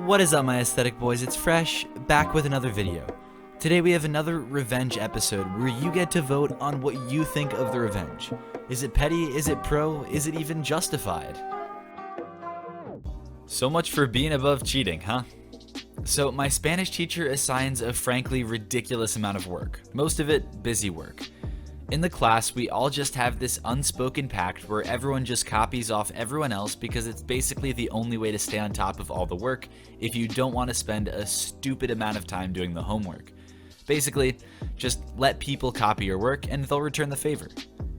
What is up, my aesthetic boys? It's Fresh, back with another video. Today we have another revenge episode where you get to vote on what you think of the revenge. Is it petty? Is it pro? Is it even justified? So much for being above cheating, huh? So my Spanish teacher assigns a frankly ridiculous amount of work, most of it busy work. In the class, we all just have this unspoken pact where everyone just copies off everyone else because it's basically the only way to stay on top of all the work if you don't want to spend a stupid amount of time doing the homework. Basically, just let people copy your work and they'll return the favor.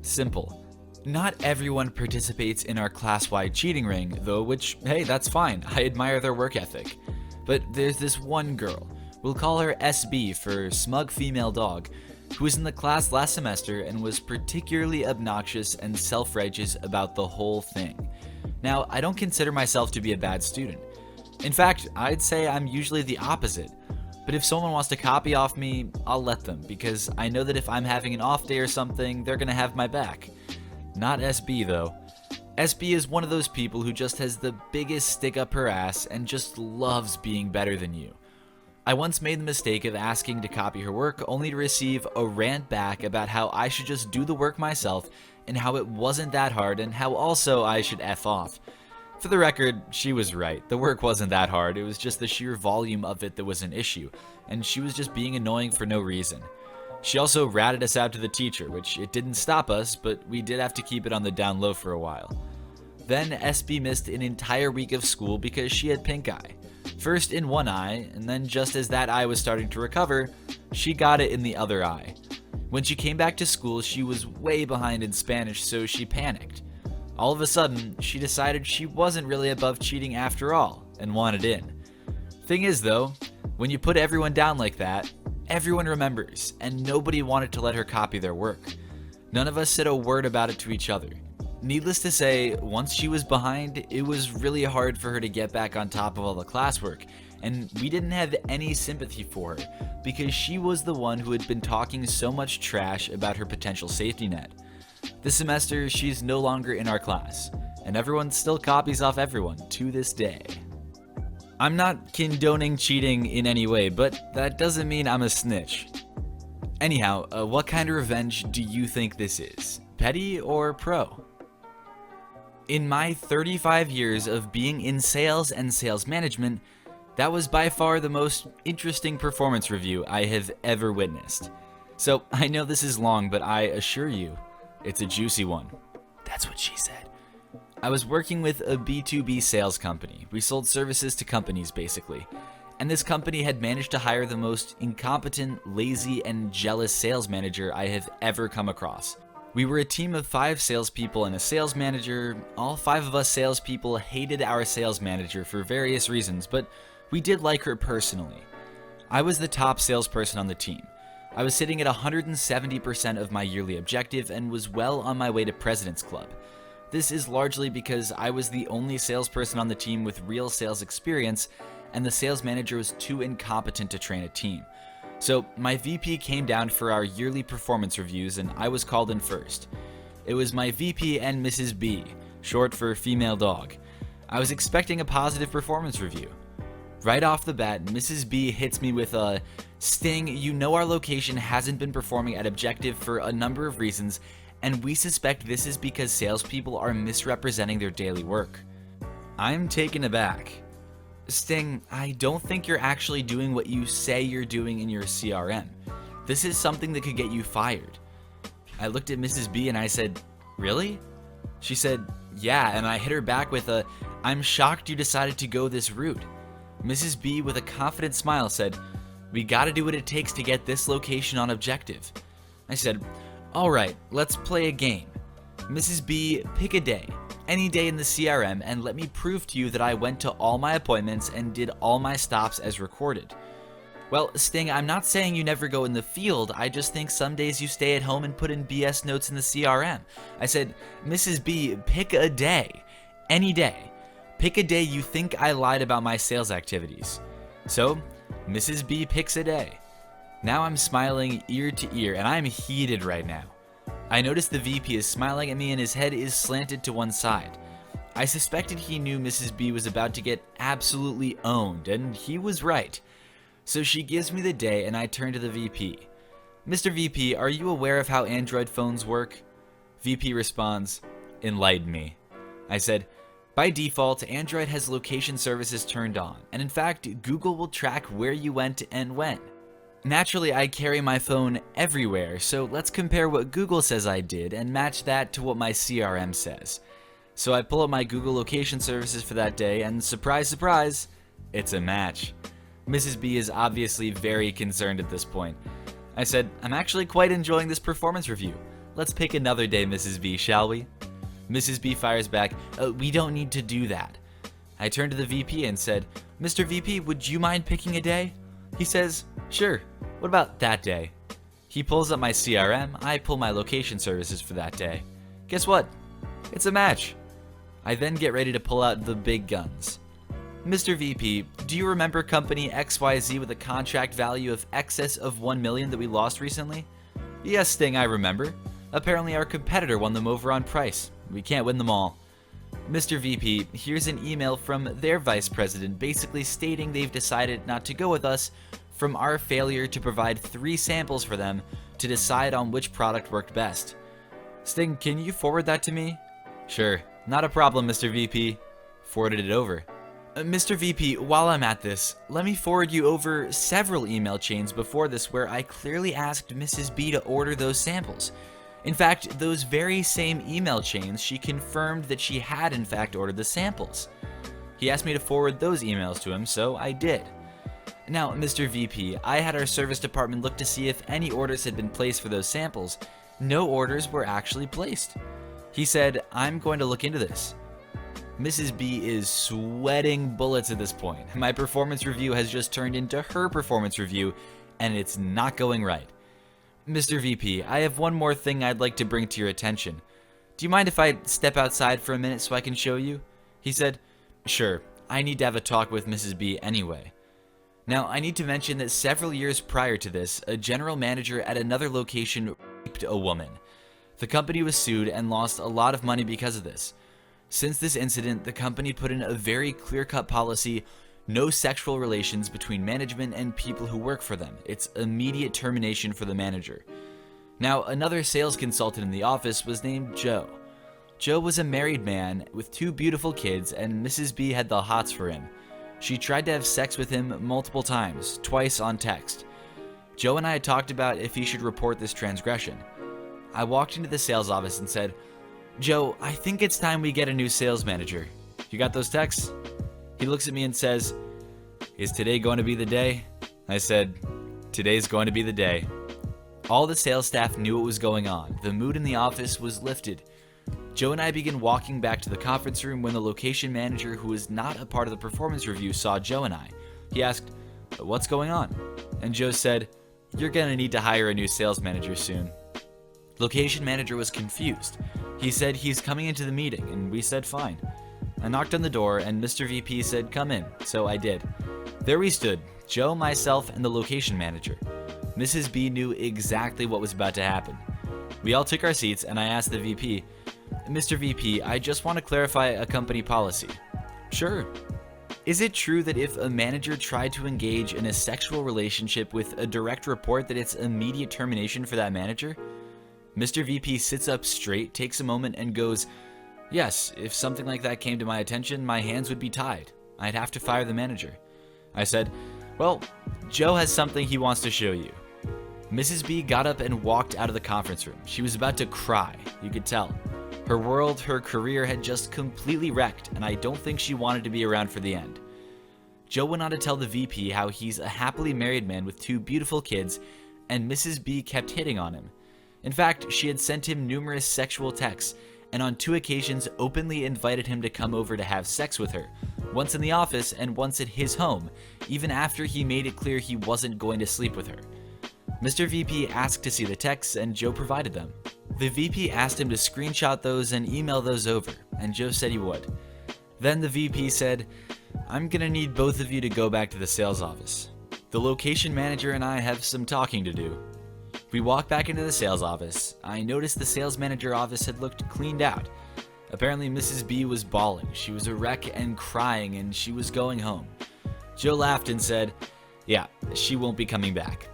Simple. Not everyone participates in our class-wide cheating ring, though, which, hey, that's fine. I admire their work ethic. But there's this one girl, we'll call her SB for Smug Female Dog, who was in the class last semester and was particularly obnoxious and self-righteous about the whole thing. Now, I don't consider myself to be a bad student. In fact, I'd say I'm usually the opposite. But if someone wants to copy off me, I'll let them, because I know that if I'm having an off day or something, they're gonna have my back. Not SB though. SB is one of those people who just has the biggest stick up her ass and just loves being better than you. I once made the mistake of asking to copy her work only to receive a rant back about how I should just do the work myself and how it wasn't that hard and how also I should F off. For the record, she was right. The work wasn't that hard, it was just the sheer volume of it that was an issue, and she was just being annoying for no reason. She also ratted us out to the teacher, which it didn't stop us, but we did have to keep it on the down low for a while. Then SB missed an entire week of school because she had pink eye. First in one eye, and then just as that eye was starting to recover, she got it in the other eye. When she came back to school, she was way behind in Spanish, so she panicked. All of a sudden, she decided she wasn't really above cheating after all, and wanted in. Thing is though, when you put everyone down like that, everyone remembers, and nobody wanted to let her copy their work. None of us said a word about it to each other. Needless to say, once she was behind, it was really hard for her to get back on top of all the classwork, and we didn't have any sympathy for her because she was the one who had been talking so much trash about her potential safety net. This semester, she's no longer in our class, and everyone still copies off everyone to this day. I'm not condoning cheating in any way, but that doesn't mean I'm a snitch. Anyhow, what kind of revenge do you think this is? Petty or pro? In my 35 years of being in sales and sales management, that was by far the most interesting performance review I have ever witnessed. So I know this is long, but I assure you, it's a juicy one. That's what she said. I was working with a B2B sales company. We sold services to companies, basically. And this company had managed to hire the most incompetent, lazy, and jealous sales manager I have ever come across. We were a team of 5 salespeople and a sales manager. All 5 of us salespeople hated our sales manager for various reasons, but we did like her personally. I was the top salesperson on the team. I was sitting at 170% of my yearly objective and was well on my way to President's Club. This is largely because I was the only salesperson on the team with real sales experience, and the sales manager was too incompetent to train a team. So my VP came down for our yearly performance reviews and I was called in first. It was my VP and Mrs. B, short for Female Dog. I was expecting a positive performance review. Right off the bat, Mrs. B hits me with a, "Sting, you know our location hasn't been performing at objective for a number of reasons, and we suspect this is because salespeople are misrepresenting their daily work." I'm taken aback. "Sting, I don't think you're actually doing what you say you're doing in your CRM. This is something that could get you fired." I looked at Mrs. B and I said, "Really?" She said, "Yeah," and I hit her back with a, "I'm shocked you decided to go this route." Mrs. B, with a confident smile, said, "We gotta do what it takes to get this location on objective." I said, "Alright, let's play a game. Mrs. B, pick a day. Any day in the CRM, and let me prove to you that I went to all my appointments and did all my stops as recorded." "Well, Sting, I'm not saying you never go in the field, I just think some days you stay at home and put in BS notes in the CRM. I said, "Mrs. B, pick a day. Any day. Pick a day you think I lied about my sales activities." So, Mrs. B picks a day. Now I'm smiling ear to ear, and I'm heated right now. I notice the VP is smiling at me and his head is slanted to one side. I suspected he knew Mrs. B was about to get absolutely owned, and he was right. So she gives me the day and I turn to the VP. Mr. VP, are you aware of how Android phones work? VP responds, enlighten me. I said, by default, Android has location services turned on, and in fact, Google will track where you went and when. Naturally, I carry my phone everywhere, so let's compare what Google says I did and match that to what my CRM says. So I pull up my Google location services for that day, and surprise, surprise, it's a match. Mrs. B is obviously very concerned at this point. I said, I'm actually quite enjoying this performance review. Let's pick another day, Mrs. B, shall we? Mrs. B fires back, we don't need to do that. I turned to the VP and said, Mr. VP, would you mind picking a day? He says, sure, what about that day? He pulls up my CRM, I pull my location services for that day. Guess what? It's a match. I then get ready to pull out the big guns. Mr. VP, do you remember company XYZ with a contract value of excess of 1 million that we lost recently? Yes, Sting, I remember. Apparently our competitor won them over on price. We can't win them all. Mr. VP, here's an email from their vice president basically stating they've decided not to go with us from our failure to provide 3 samples for them to decide on which product worked best. Sting, can you forward that to me? Sure, not a problem, Mr. VP. Forwarded it over. Mr. VP, while I'm at this, let me forward you over several email chains before this where I clearly asked Mrs. B to order those samples. In fact, those very same email chains, she confirmed that she had in fact ordered the samples. He asked me to forward those emails to him, so I did. Now, Mr. VP, I had our service department look to see if any orders had been placed for those samples. No orders were actually placed. He said, I'm going to look into this. Mrs. B is sweating bullets at this point. My performance review has just turned into her performance review, and it's not going right. Mr. VP, I have one more thing I'd like to bring to your attention. Do you mind if I step outside for a minute so I can show you? He said, sure, I need to have a talk with Mrs. B anyway. Now, I need to mention that several years prior to this, a general manager at another location raped a woman. The company was sued and lost a lot of money because of this. Since this incident, the company put in a very clear-cut policy: no sexual relations between management and people who work for them. It's immediate termination for the manager. Now, another sales consultant in the office was named Joe. Joe was a married man with 2 beautiful kids, and Mrs. B had the hots for him. She tried to have sex with him multiple times, twice on text. Joe and I had talked about if he should report this transgression. I walked into the sales office and said, Joe, I think it's time we get a new sales manager. You got those texts? He looks at me and says, is today going to be the day? I said, today's going to be the day. All the sales staff knew what was going on. The mood in the office was lifted. Joe and I began walking back to the conference room when the location manager, who was not a part of the performance review, saw Joe and I. He asked, what's going on? And Joe said, you're going to need to hire a new sales manager soon. Location manager was confused. He said he's coming into the meeting, and we said fine. I knocked on the door, and Mr. VP said come in, so I did. There we stood, Joe, myself, and the location manager. Mrs. B knew exactly what was about to happen. We all took our seats, and I asked the VP, Mr. VP, I just want to clarify a company policy. Sure. Is it true that if a manager tried to engage in a sexual relationship with a direct report that it's immediate termination for that manager? Mr. VP sits up straight, takes a moment, and goes, yes, if something like that came to my attention, my hands would be tied. I'd have to fire the manager. I said, well, Joe has something he wants to show you. Mrs. B got up and walked out of the conference room. She was about to cry, you could tell. Her world, her career had just completely wrecked, and I don't think she wanted to be around for the end. Joe went on to tell the VP how he's a happily married man with 2 beautiful kids, and Mrs. B kept hitting on him. In fact, she had sent him numerous sexual texts, and on 2 occasions openly invited him to come over to have sex with her, once in the office and once at his home, even after he made it clear he wasn't going to sleep with her. Mr. VP asked to see the texts, and Joe provided them. The VP asked him to screenshot those and email those over, and Joe said he would. Then the VP said, I'm gonna need both of you to go back to the sales office. The location manager and I have some talking to do. We walked back into the sales office. I noticed the sales manager office had looked cleaned out. Apparently, Mrs. B was bawling. She was a wreck and crying, and she was going home. Joe laughed and said, "Yeah, she won't be coming back."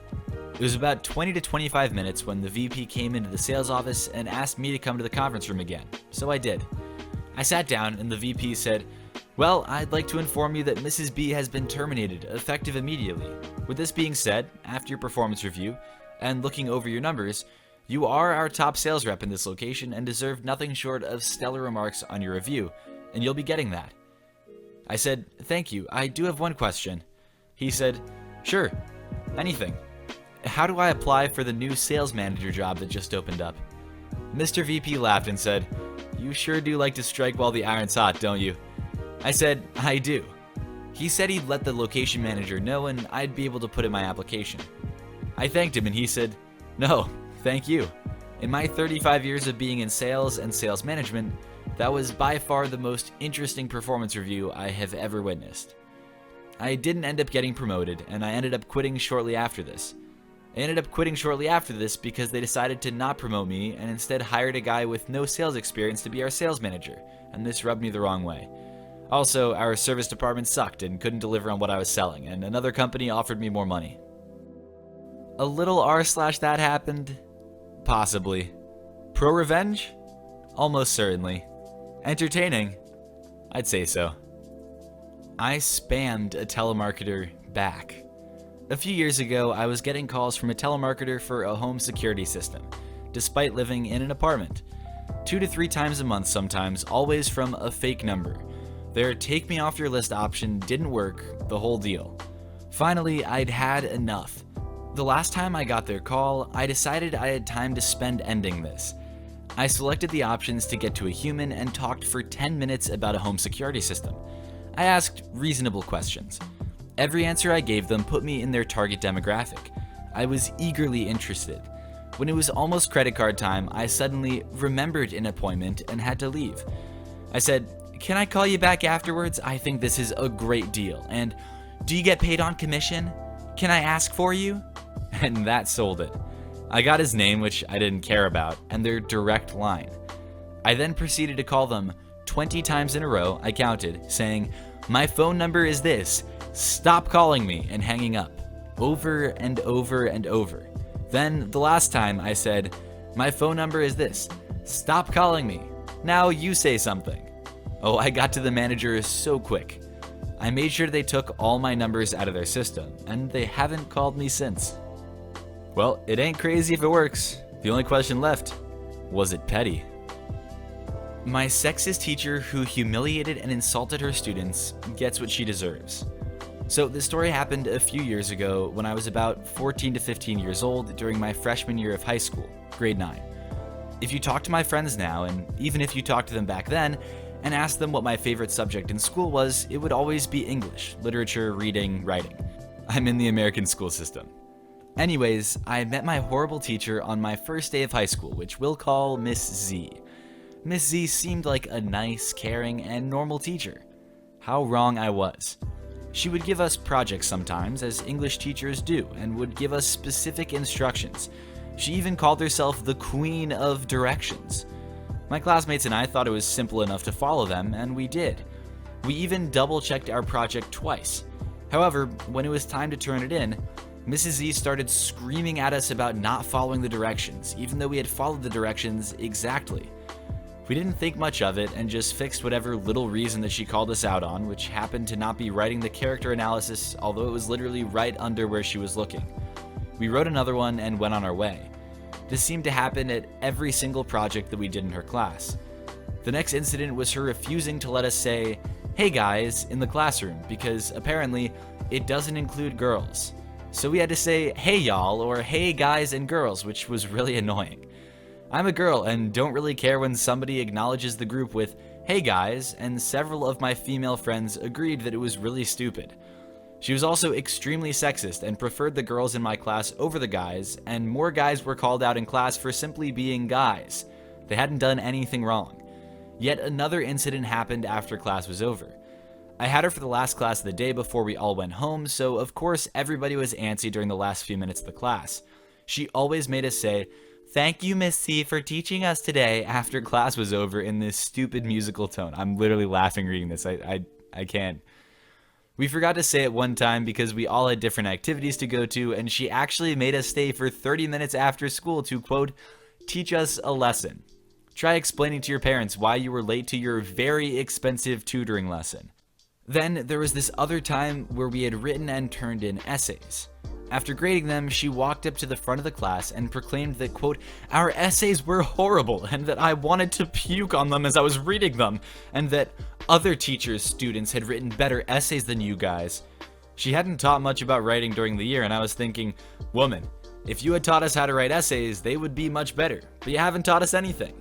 It was about 20 to 25 minutes when the VP came into the sales office and asked me to come to the conference room again, so I did. I sat down and the VP said, "Well, I'd like to inform you that Mrs. B has been terminated, effective immediately. With this being said, after your performance review and looking over your numbers, you are our top sales rep in this location and deserve nothing short of stellar remarks on your review, and you'll be getting that." I said, "Thank you, I do have one question." He said, "Sure, anything. How do I apply for the new sales manager job that just opened up?" Mr. VP laughed and said, "You sure do like to strike while the iron's hot, don't you?" I said, "I do." He said he'd let the location manager know and I'd be able to put in my application. I thanked him and he said, "No, thank you. In my 35 years of being in sales and sales management, that was by far the most interesting performance review I have ever witnessed." I didn't end up getting promoted and I ended up quitting shortly after this. I ended up quitting shortly after this because they decided to not promote me and instead hired a guy with no sales experience to be our sales manager, and this rubbed me the wrong way. Also, our service department sucked and couldn't deliver on what I was selling, and another company offered me more money. A little r/that happened? Possibly. Prorevenge? Almost certainly. Entertaining? I'd say so. I spammed a telemarketer back. A few years ago, I was getting calls from a telemarketer for a home security system, despite living in an apartment. 2 to 3 times a month sometimes, always from a fake number. Their take me off your list option didn't work, the whole deal. Finally, I'd had enough. The last time I got their call, I decided I had time to spend ending this. I selected the options to get to a human and talked for 10 minutes about a home security system. I asked reasonable questions. Every answer I gave them put me in their target demographic. I was eagerly interested. When it was almost credit card time, I suddenly remembered an appointment and had to leave. I said, "Can I call you back afterwards? I think this is a great deal. And do you get paid on commission? Can I ask for you?" And that sold it. I got his name, which I didn't care about, and their direct line. I then proceeded to call them 20 times in a row, I counted, saying, "My phone number is this. Stop calling me," and hanging up. Over and over and over. Then, the last time, I said, "My phone number is this. Stop calling me. Now you say something." Oh, I got to the manager so quick. I made sure they took all my numbers out of their system, and they haven't called me since. Well, it ain't crazy if it works. The only question left, was it petty? My sexist teacher who humiliated and insulted her students gets what she deserves. So this story happened a few years ago when I was about 14 to 15 years old during my freshman year of high school, grade 9. If you talk to my friends now, and even if you talked to them back then, and asked them what my favorite subject in school was, it would always be English, literature, reading, writing. I'm in the American school system. Anyways, I met my horrible teacher on my first day of high school, which we'll call Miss Z. Miss Z seemed like a nice, caring, and normal teacher. How wrong I was. She would give us projects sometimes, as English teachers do, and would give us specific instructions. She even called herself the Queen of Directions. My classmates and I thought it was simple enough to follow them, and we did. We even double-checked our project twice. However, when it was time to turn it in, Mrs. Z started screaming at us about not following the directions, even though we had followed the directions exactly. We didn't think much of it and just fixed whatever little reason that she called us out on, which happened to not be writing the character analysis, although it was literally right under where she was looking. We wrote another one and went on our way. This seemed to happen at every single project that we did in her class. The next incident was her refusing to let us say, "Hey guys," in the classroom, because apparently it doesn't include girls. So we had to say, "Hey y'all," or "Hey guys and girls," which was really annoying. I'm a girl and don't really care when somebody acknowledges the group with, "Hey guys," and several of my female friends agreed that it was really stupid. She was also extremely sexist and preferred the girls in my class over the guys, and more guys were called out in class for simply being guys. They hadn't done anything wrong. Yet another incident happened after class was over. I had her for the last class of the day before we all went home, so of course everybody was antsy during the last few minutes of the class. She always made us say, "Thank you, Miss C, for teaching us today," after class was over in this stupid musical tone. I'm literally laughing reading this. I can't. We forgot to say it one time because we all had different activities to go to, and she actually made us stay for 30 minutes after school to, quote, teach us a lesson. Try explaining to your parents why you were late to your very expensive tutoring lesson. Then there was this other time where we had written and turned in essays. After grading them, she walked up to the front of the class and proclaimed that, quote, our essays were horrible and that I wanted to puke on them as I was reading them, and that other teachers' students had written better essays than you guys. She hadn't taught much about writing during the year, and I was thinking, woman, if you had taught us how to write essays, they would be much better, but you haven't taught us anything.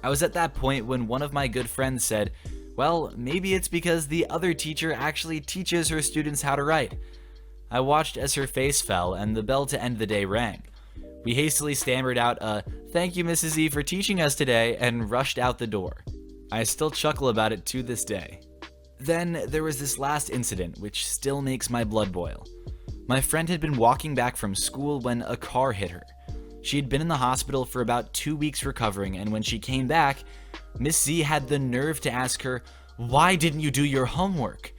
I was at that point when one of my good friends said, well, maybe it's because the other teacher actually teaches her students how to write. I watched as her face fell and the bell to end the day rang. We hastily stammered out a, thank you, Mrs. E, for teaching us today, and rushed out the door. I still chuckle about it to this day. Then there was this last incident, which still makes my blood boil. My friend had been walking back from school when a car hit her. She had been in the hospital for about 2 weeks recovering, and when she came back, Miss Z had the nerve to ask her, why didn't you do your homework?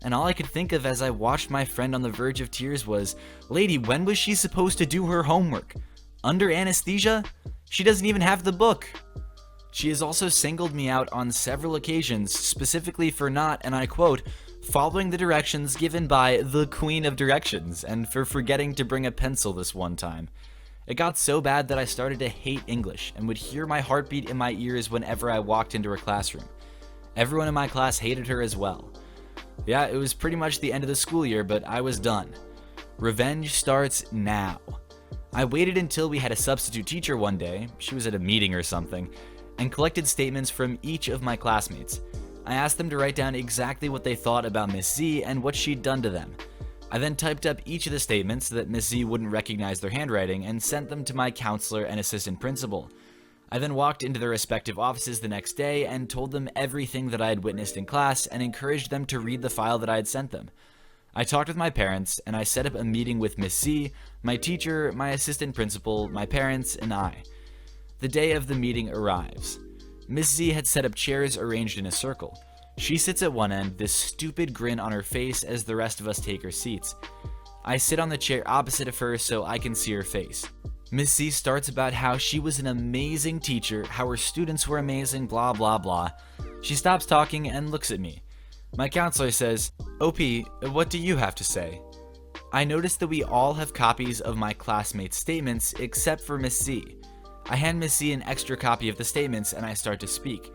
And all I could think of as I watched my friend on the verge of tears was, lady, when was she supposed to do her homework? Under anesthesia? She doesn't even have the book. She has also singled me out on several occasions, specifically for not, and I quote, following the directions given by the Queen of Directions, and for forgetting to bring a pencil this one time. It got so bad that I started to hate English and would hear my heartbeat in my ears whenever I walked into her classroom. Everyone in my class hated her as well. Yeah, it was pretty much the end of the school year, but I was done. Revenge starts now. I waited until we had a substitute teacher one day, she was at a meeting or something, and collected statements from each of my classmates. I asked them to write down exactly what they thought about Miss Z and what she'd done to them. I then typed up each of the statements so that Miss Z wouldn't recognize their handwriting and sent them to my counselor and assistant principal. I then walked into their respective offices the next day and told them everything that I had witnessed in class and encouraged them to read the file that I had sent them. I talked with my parents and I set up a meeting with Miss Z, my teacher, my assistant principal, my parents, and I. The day of the meeting arrives. Miss Z had set up chairs arranged in a circle. She sits at one end, this stupid grin on her face as the rest of us take our seats. I sit on the chair opposite of her so I can see her face. Miss Z starts about how she was an amazing teacher, how her students were amazing, blah blah blah. She stops talking and looks at me. My counselor says, OP, what do you have to say? I notice that we all have copies of my classmates' statements except for Miss Z. I hand Miss Z an extra copy of the statements and I start to speak.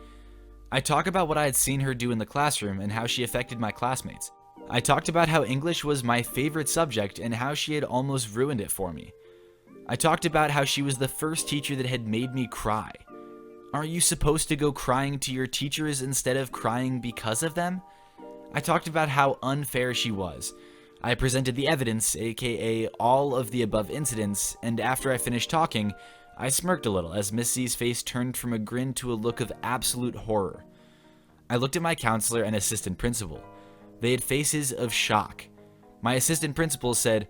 I talk about what I had seen her do in the classroom and how she affected my classmates. I talked about how English was my favorite subject and how she had almost ruined it for me. I talked about how she was the first teacher that had made me cry. Are you supposed to go crying to your teachers instead of crying because of them? I talked about how unfair she was. I presented the evidence, aka all of the above incidents, and after I finished talking, I smirked a little as Miss Z's face turned from a grin to a look of absolute horror. I looked at my counselor and assistant principal. They had faces of shock. My assistant principal said,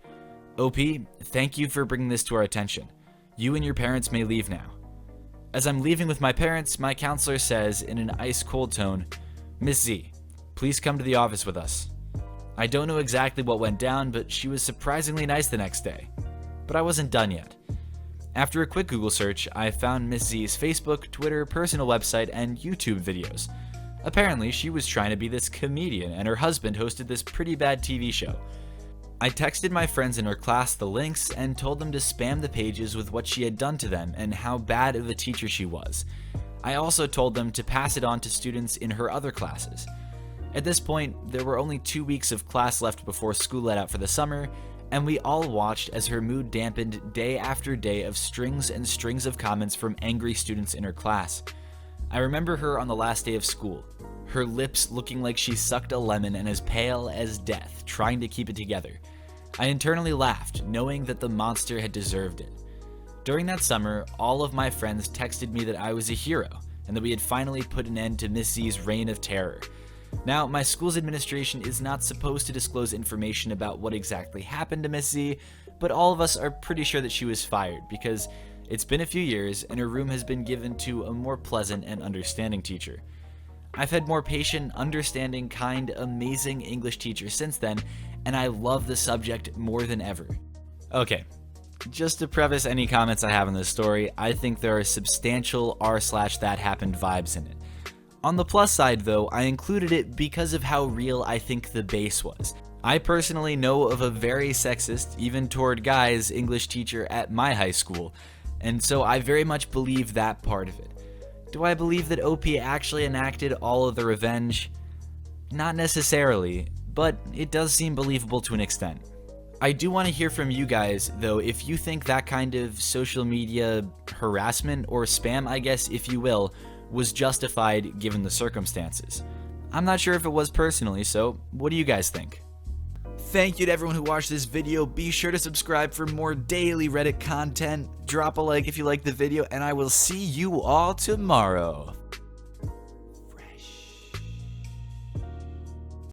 OP, thank you for bringing this to our attention. You and your parents may leave now. As I'm leaving with my parents, my counselor says in an ice-cold tone, Miss Z, please come to the office with us. I don't know exactly what went down, but she was surprisingly nice the next day. But I wasn't done yet. After a quick Google search, I found Miss Z's Facebook, Twitter, personal website, and YouTube videos. Apparently, she was trying to be this comedian, and her husband hosted this pretty bad TV show. I texted my friends in her class the links and told them to spam the pages with what she had done to them and how bad of a teacher she was. I also told them to pass it on to students in her other classes. At this point, there were only 2 weeks of class left before school let out for the summer, and we all watched as her mood dampened day after day of strings and strings of comments from angry students in her class. I remember her on the last day of school, her lips looking like she sucked a lemon and as pale as death, trying to keep it together. I internally laughed, knowing that the monster had deserved it. During that summer, all of my friends texted me that I was a hero, and that we had finally put an end to Miss Z's reign of terror. Now, my school's administration is not supposed to disclose information about what exactly happened to Miss Z, but all of us are pretty sure that she was fired, because It's been a few years, and her room has been given to a more pleasant and understanding teacher. I've had more patient, understanding, kind, amazing English teachers since then, and I love the subject more than ever. Okay, just to preface any comments I have on this story, I think there are substantial r/that happened vibes in it. On the plus side though, I included it because of how real I think the base was. I personally know of a very sexist, even toward guys, English teacher at my high school, and so I very much believe that part of it. Do I believe that OP actually enacted all of the revenge? Not necessarily, but it does seem believable to an extent. I do want to hear from you guys, though, if you think that kind of social media harassment, or spam, I guess, if you will, was justified given the circumstances. I'm not sure if it was personally, so what do you guys think? Thank you to everyone who watched this video. Be sure to subscribe for more daily Reddit content. Drop a like if you liked the video, and I will see you all tomorrow.